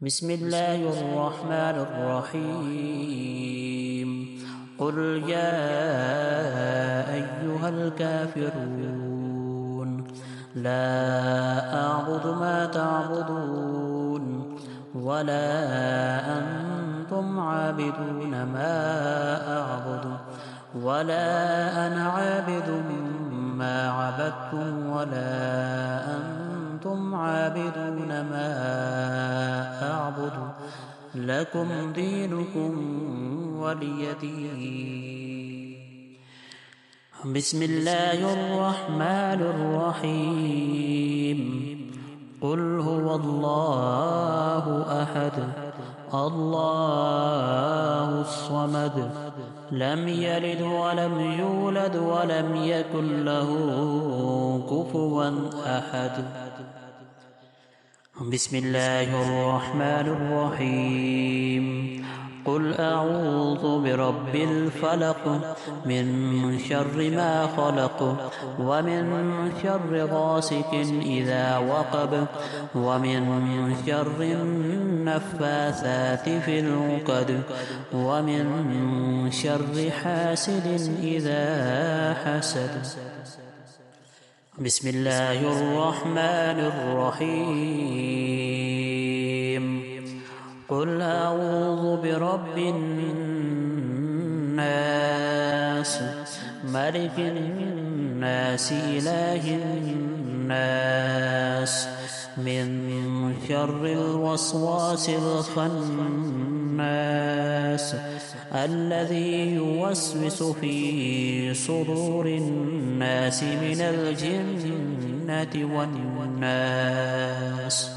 بسم الله الرحمن الرحيم. قل يا أيها الكافرون لا أعبد ما تعبدون ولا أنتم عابدون ما أعبد ولا أنا عابد ما عبدتم ولا أنتم عابدون ما أعبد لكم دينكم ولي دين. بسم الله الرحمن الرحيم. قل هو الله أحد الله الصمد لم يلد ولم يولد ولم يكن له كفوا أحد. بسم الله الرحمن الرحيم. قل أعوذ برب الفلق من شر ما خلق ومن شر غاسق إذا وقب ومن شر النفاثات في العقد ومن شر حاسد إذا حسد. بسم الله الرحمن الرحيم. قل أعوذ برب الناس ملك الناس إله الناس من شر الوسواس الخناس الذي يوسوس في صدور الناس من الجنة والناس.